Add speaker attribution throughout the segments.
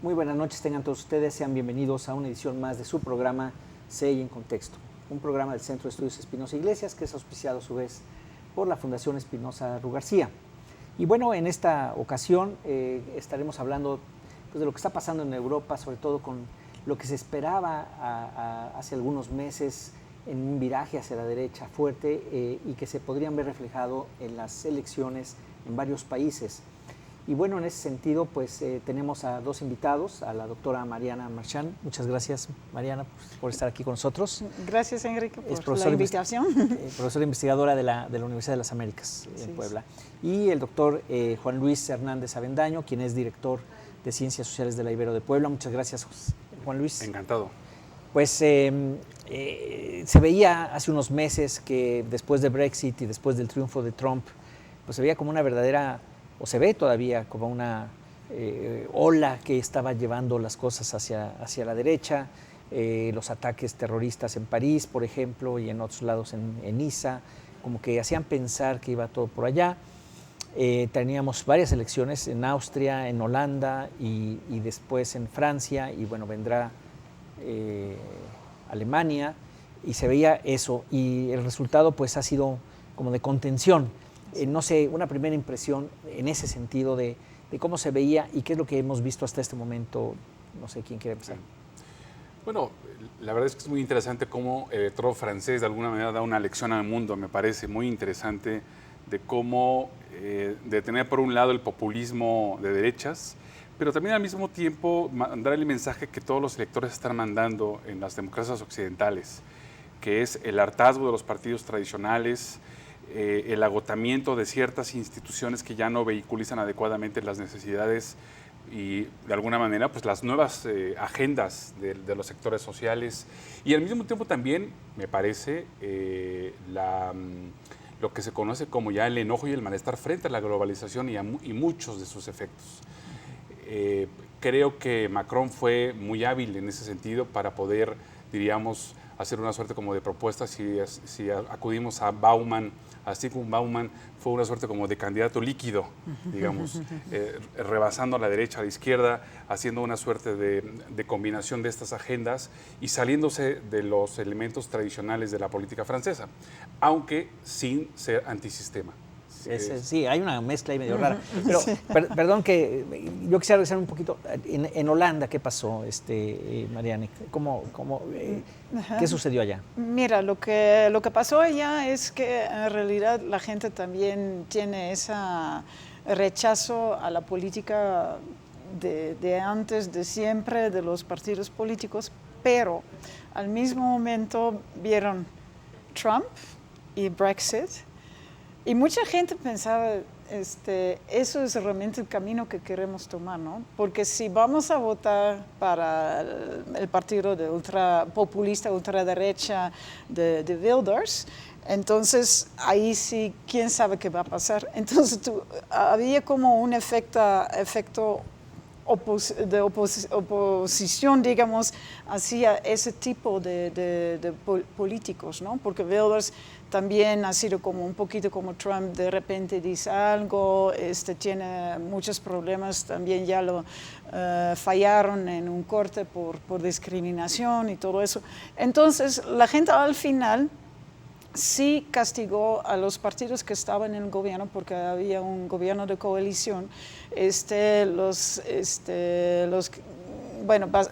Speaker 1: Muy buenas noches, tengan todos ustedes, sean bienvenidos a una edición más de su programa CEI en Contexto, un programa del Centro de Estudios Espinosa Iglesias que es auspiciado a su vez por la Fundación Espinosa Ru García. Y bueno, en esta ocasión estaremos hablando pues, de lo que está pasando en Europa, sobre todo con lo que se esperaba hace algunos meses en un viraje hacia la derecha fuerte y que se podrían ver reflejado en las elecciones en varios países. Y bueno, en ese sentido, pues tenemos a dos invitados, a la doctora Mariana Marchand. Muchas gracias, Mariana, por estar aquí con nosotros.
Speaker 2: Gracias, Enrique, por la invitación.
Speaker 1: Profesora investigadora de la Universidad de las Américas en Puebla. Y el doctor Juan Luis Hernández Avendaño, quien es director de Ciencias Sociales de la Ibero de Puebla. Muchas gracias, Juan Luis.
Speaker 3: Encantado.
Speaker 1: Pues se veía hace unos meses que después de Brexit y después del triunfo de Trump, pues se veía como una verdadera, o se ve todavía como una ola que estaba llevando las cosas hacia la derecha, los ataques terroristas en París, por ejemplo, y en otros lados en Niza, como que hacían pensar que iba todo por allá. Teníamos varias elecciones en Austria, en Holanda y después en Francia, y bueno, vendrá Alemania, y se veía eso, y el resultado pues ha sido como de contención. No sé, una primera impresión en ese sentido de cómo se veía y qué es lo que hemos visto hasta este momento. No sé quién quiere empezar.
Speaker 3: Bueno, la verdad es que es muy interesante cómo el electorado francés de alguna manera da una lección al mundo. Me parece muy interesante de cómo de tener por un lado el populismo de derechas, pero también al mismo tiempo mandar el mensaje que todos los electores están mandando en las democracias occidentales, que es el hartazgo de los partidos tradicionales, el agotamiento de ciertas instituciones que ya no vehiculizan adecuadamente las necesidades y de alguna manera pues las nuevas agendas de los sectores sociales, y al mismo tiempo también me parece lo que se conoce como ya el enojo y el malestar frente a la globalización y muchos de sus efectos. Creo que Macron fue muy hábil en ese sentido para poder, diríamos, hacer una suerte como de propuesta. Si acudimos a Bauman, a Zygmunt Bauman, fue una suerte como de candidato líquido, digamos, rebasando a la derecha, a la izquierda, haciendo una suerte de combinación de estas agendas y saliéndose de los elementos tradicionales de la política francesa, aunque sin ser antisistema.
Speaker 1: Sí, hay una mezcla ahí medio rara. Pero, perdón que yo quisiera regresar un poquito. En Holanda, ¿qué pasó, Mariana? ¿Qué sucedió allá?
Speaker 2: Mira, lo que pasó allá es que en realidad la gente también tiene ese rechazo a la política de antes, de siempre, de los partidos políticos, pero al mismo momento vieron Trump y Brexit. Y mucha gente pensaba, eso es realmente el camino que queremos tomar, ¿no? Porque si vamos a votar para el partido de ultrapopulista, ultraderecha de Wilders, entonces ahí sí, quién sabe qué va a pasar. Entonces había como un efecto de oposición, digamos, hacia ese tipo de políticos, ¿no? Porque Wilders también ha sido como un poquito como Trump, de repente dice algo, tiene muchos problemas, también ya lo fallaron en un corte por discriminación y todo eso. Entonces, la gente al final sí castigó a los partidos que estaban en el gobierno, porque había un gobierno de coalición,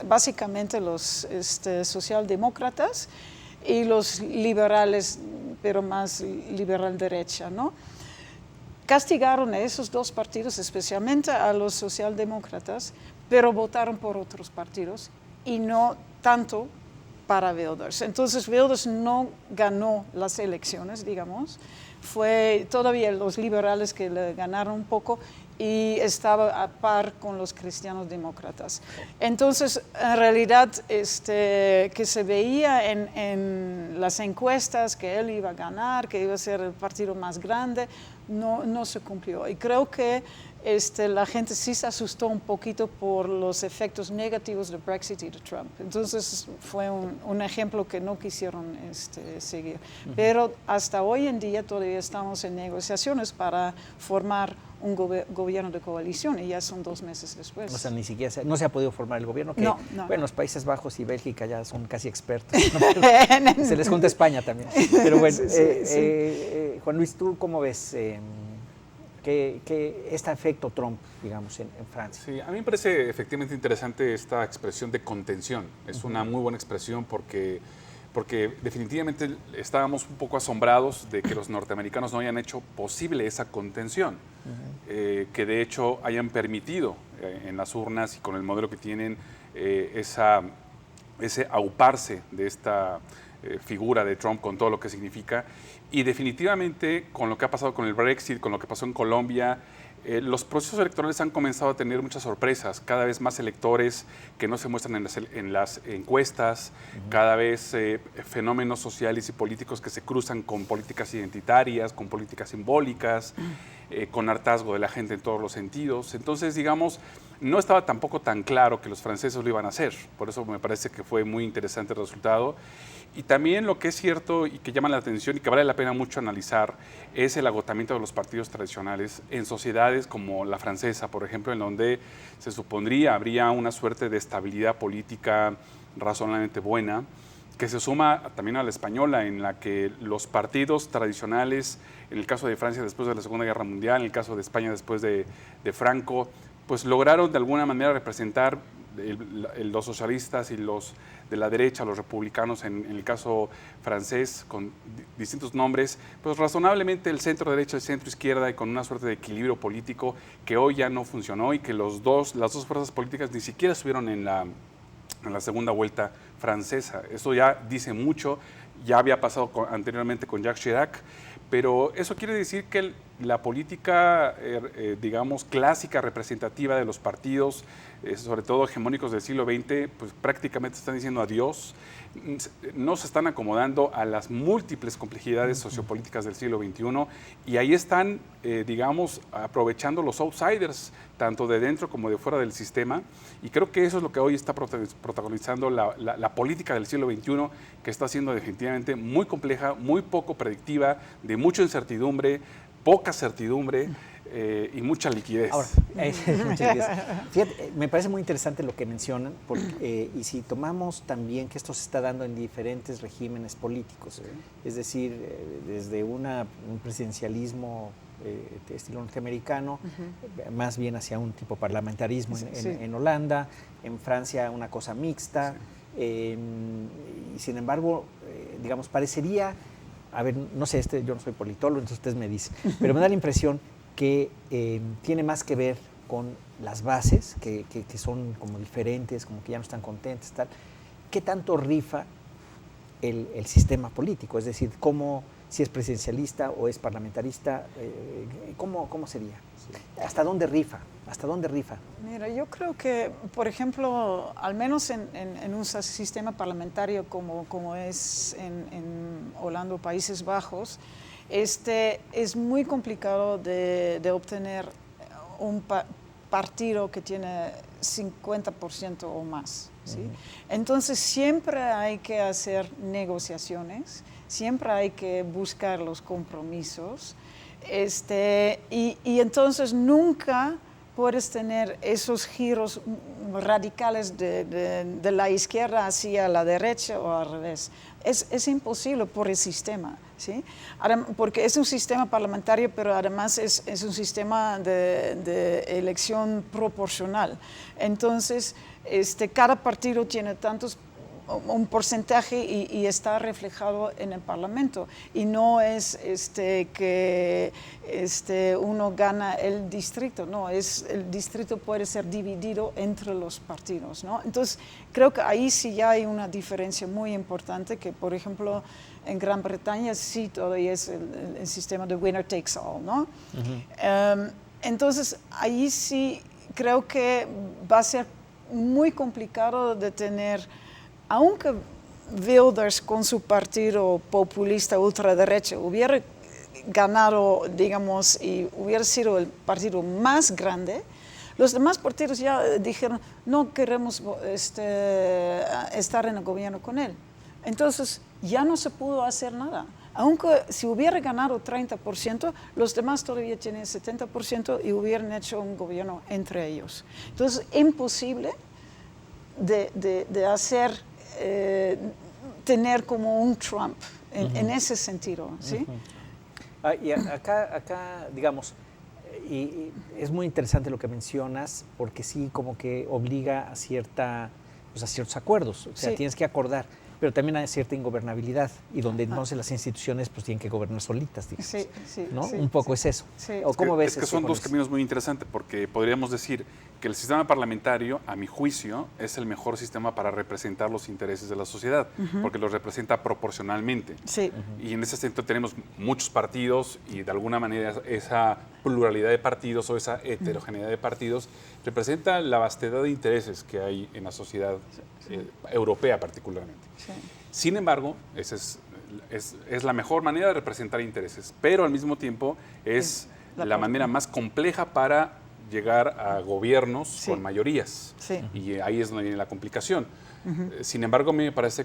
Speaker 2: básicamente los socialdemócratas y los liberales, pero más liberal derecha, ¿no? Castigaron a esos dos partidos, especialmente a los socialdemócratas, pero votaron por otros partidos y no tanto para Wilders. Entonces Wilders no ganó las elecciones, digamos, fue todavía los liberales que le ganaron un poco y estaba a par con los cristianos demócratas. Entonces, en realidad, que se veía en las encuestas que él iba a ganar, que iba a ser el partido más grande, no se cumplió. Y creo que la gente sí se asustó un poquito por los efectos negativos de Brexit y de Trump. Entonces fue un ejemplo que no quisieron seguir. Pero hasta hoy en día todavía estamos en negociaciones para formar un gobierno de coalición y ya son 2 meses después.
Speaker 1: O sea, ni siquiera no se ha podido formar el gobierno. Que,
Speaker 2: no.
Speaker 1: Bueno, los Países Bajos y Bélgica ya son casi expertos, ¿no? Se les junta España también. Pero bueno, sí. Juan Luis, ¿tú cómo ves que este efecto Trump, digamos, en Francia?
Speaker 3: Sí, a mí me parece efectivamente interesante esta expresión de contención. Es una muy buena expresión porque definitivamente estábamos un poco asombrados de que los norteamericanos no hayan hecho posible esa contención, que de hecho hayan permitido en las urnas y con el modelo que tienen ese auparse de esta figura de Trump con todo lo que significa. Y definitivamente con lo que ha pasado con el Brexit, con lo que pasó en Colombia, los procesos electorales han comenzado a tener muchas sorpresas, cada vez más electores que no se muestran en las encuestas, cada vez fenómenos sociales y políticos que se cruzan con políticas identitarias, con políticas simbólicas, con hartazgo de la gente en todos los sentidos. Entonces, digamos, no estaba tampoco tan claro que los franceses lo iban a hacer, por eso me parece que fue muy interesante el resultado. Y también lo que es cierto y que llama la atención y que vale la pena mucho analizar es el agotamiento de los partidos tradicionales en sociedades como la francesa, por ejemplo, en donde se supondría habría una suerte de estabilidad política razonablemente buena, que se suma también a la española, en la que los partidos tradicionales, en el caso de Francia después de la Segunda Guerra Mundial, en el caso de España después de Franco, pues lograron de alguna manera representar los socialistas y los de la derecha, los republicanos en el caso francés, con distintos nombres, pues razonablemente el centro derecha, el centro izquierda y con una suerte de equilibrio político que hoy ya no funcionó y que las dos fuerzas políticas ni siquiera estuvieron en la segunda vuelta francesa. Eso ya dice mucho, ya había pasado anteriormente con Jacques Chirac, pero eso quiere decir que la política, digamos, clásica, representativa de los partidos, sobre todo hegemónicos del siglo XX, pues prácticamente están diciendo adiós, no se están acomodando a las múltiples complejidades sociopolíticas del siglo XXI y ahí están, digamos, aprovechando los outsiders, tanto de dentro como de fuera del sistema, y creo que eso es lo que hoy está protagonizando la política del siglo XXI, que está siendo definitivamente muy compleja, muy poco predictiva, de mucha incertidumbre, poca certidumbre y mucha liquidez.
Speaker 1: Ahora, mucha liquidez. Fíjate, me parece muy interesante lo que mencionan, porque, y si tomamos también que esto se está dando en diferentes regímenes políticos, es decir, desde un presidencialismo de estilo norteamericano, más bien hacia un tipo parlamentarismo en Holanda, en Francia una cosa mixta, y sin embargo, digamos, parecería, a ver, no sé, yo no soy politólogo, entonces ustedes me dicen, pero me da la impresión que tiene más que ver con las bases, que son como diferentes, como que ya no están contentas, tal. ¿Qué tanto rifa el sistema político? Es decir, si es presidencialista o es parlamentarista, ¿cómo sería? ¿Hasta dónde rifa? ¿Hasta dónde rifa?
Speaker 2: Mira, yo creo que, por ejemplo, al menos en un sistema parlamentario como es en Holanda o Países Bajos, es muy complicado de obtener un partido que tiene 50% o más, ¿sí? Entonces siempre hay que hacer negociaciones, siempre hay que buscar los compromisos, y entonces nunca puedes tener esos giros radicales de la izquierda hacia la derecha o al revés. Es imposible por el sistema, ¿sí? Porque es un sistema parlamentario, pero además es un sistema de elección proporcional. Entonces, cada partido tiene un porcentaje y está reflejado en el Parlamento, y no es que uno gana el distrito, no, el distrito puede ser dividido entre los partidos, ¿no? Entonces creo que ahí sí ya hay una diferencia muy importante, que por ejemplo en Gran Bretaña sí todavía es el sistema de winner takes all, ¿no? Entonces ahí sí creo que va a ser muy complicado de tener, aunque Wilders con su partido populista ultraderecha hubiera ganado, digamos, y hubiera sido el partido más grande, los demás partidos ya dijeron, no queremos estar en el gobierno con él. Entonces ya no se pudo hacer nada. aunque si hubiera ganado 30%, los demás todavía tienen 70% y hubieran hecho un gobierno entre ellos. Entonces, imposible de hacer, tener como un Trump en ese sentido, ¿sí?
Speaker 1: Y acá, digamos, y es muy interesante lo que mencionas, porque sí, como que obliga a ciertos acuerdos, o sea, tienes que acordar, pero también hay cierta ingobernabilidad, y donde entonces las instituciones pues tienen que gobernar solitas, digamos, ¿no? Un poco es eso. ¿O cómo ves?
Speaker 3: Es que son dos caminos muy interesantes, porque podríamos decir que el sistema parlamentario, a mi juicio, es el mejor sistema para representar los intereses de la sociedad, porque los representa proporcionalmente. Y en ese sentido tenemos muchos partidos, y de alguna manera esa pluralidad de partidos o esa heterogeneidad de partidos representa la vastedad de intereses que hay en la sociedad europea particularmente. Sin embargo, esa es la mejor manera de representar intereses, pero al mismo tiempo es la manera más compleja para llegar a gobiernos con mayorías. Y ahí es donde viene la complicación. Sin embargo, a mí me parece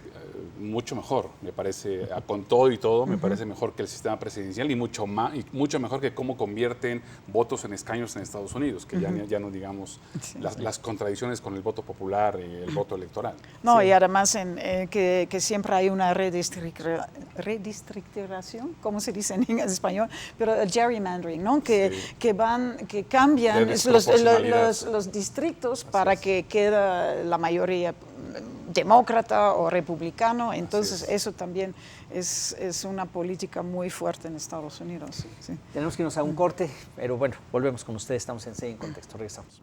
Speaker 3: mucho mejor, me parece, con todo y todo, me parece mejor que el sistema presidencial y mucho mejor que cómo convierten votos en escaños en Estados Unidos, que ya no digamos las contradicciones con el voto popular y el voto electoral.
Speaker 2: No, y además que siempre hay una redistrictación, ¿cómo se dice en español? Pero el gerrymandering, ¿no? Que cambian los distritos para que quede la mayoría demócrata o republicano, entonces eso también es una política muy fuerte en Estados Unidos.
Speaker 1: Tenemos que irnos a un corte, pero bueno, volvemos con ustedes, estamos en CEI en Contexto, regresamos.